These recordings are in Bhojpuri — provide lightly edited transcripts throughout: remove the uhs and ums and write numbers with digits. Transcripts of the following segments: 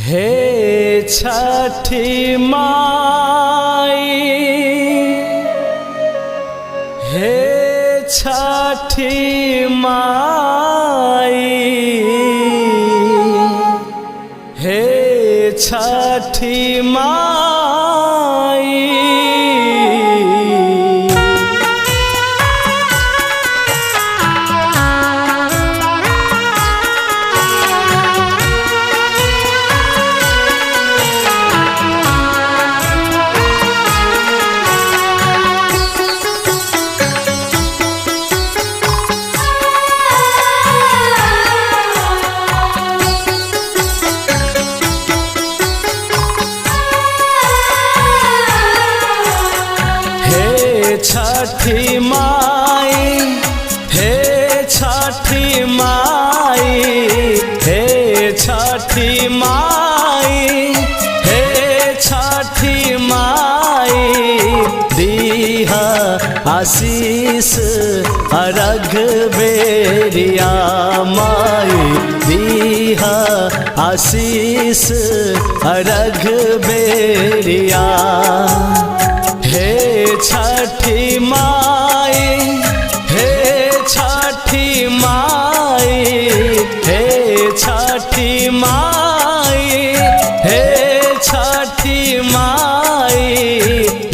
हे छठी माई, हे छठी माई, हे छठी माई। छठी माई, हे छठी माई, हे छठी माई, हे छठी माई, दीहा आशीष अर्घ बेरिया माई, दीहा आशीष अर्घ बेरिया। हे छठी माई, हे छठी माई, हे छठी माई, हे छठी माई,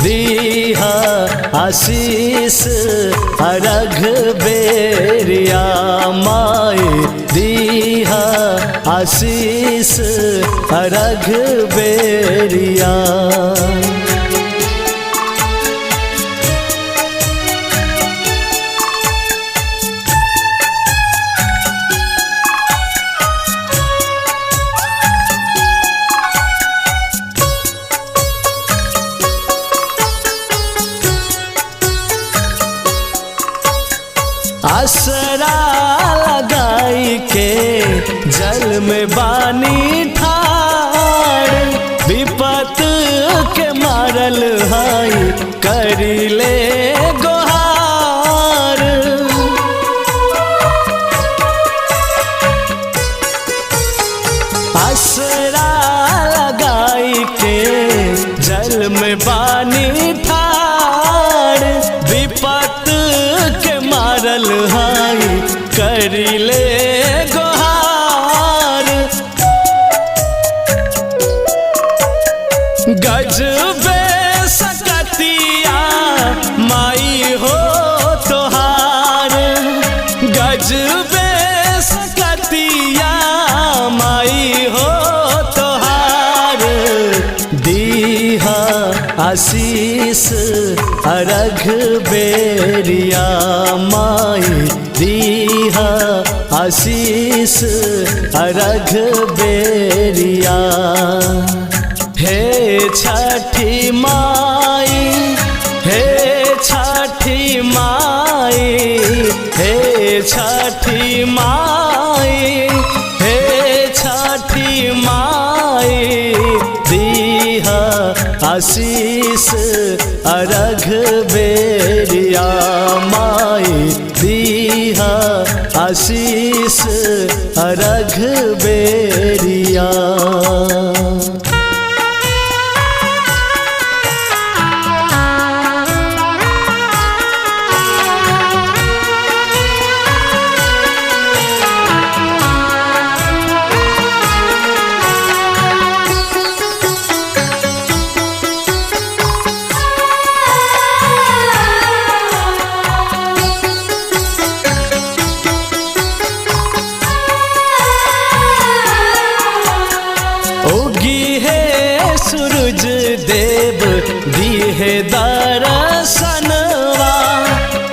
दीहा आशीष अर्घ बेरिया माई, दीहा आशीष अर्घ बेरिया। आसरा लगाई के जल में बानी ठाड़, विपत के मारल हाई करिले गोहार। आसरा लगाई के जल में बानी ठाड़, विपत मारल हाई करिले गोहार। गजबे सकतिया माई हो तोहार, गजबे सकतिया माई हो तोहार, दीहा आशीष अर्घ बेरिया माई, दीहा आशीष अर्घ बेरिया। हे छठी माई, हे छठी माई, हे छठी माई, हे छठी माई, दीहा आशीष अर्घ बेरिया माई, दीहा आशीष अर्घ बेरिया। सूरज देव दिहे दर्शनवा,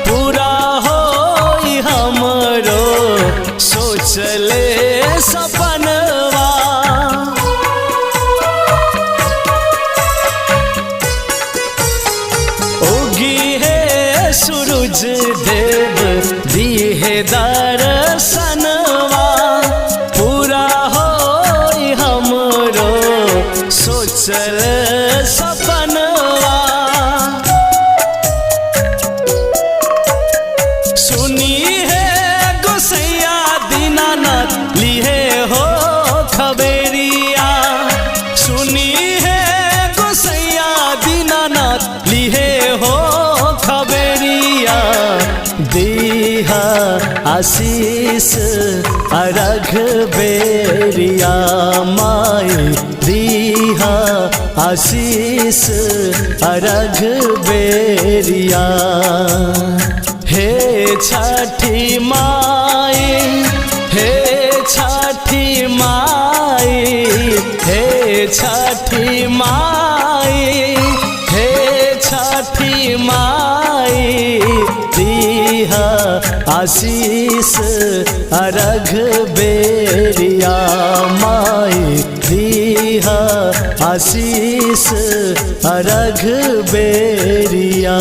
पूरा होई हमरो सोचले सपनवा। उगी है सूरज देव दिहे दर्शनवा, पूरा होई हमरो सोचल सपनवा। सुनी है गोसैया दीनानाथ, लिहे हो खबेरिया, आशीष अरघ बेरिया माई दीहा आशीष अरघ बेरिया। हे छठी माई, हे छठी माई, हे छठी माई, हे छठी माई दीहा आशीष अरघ बेरिया माई दीहा आशीष अरघ बेरिया।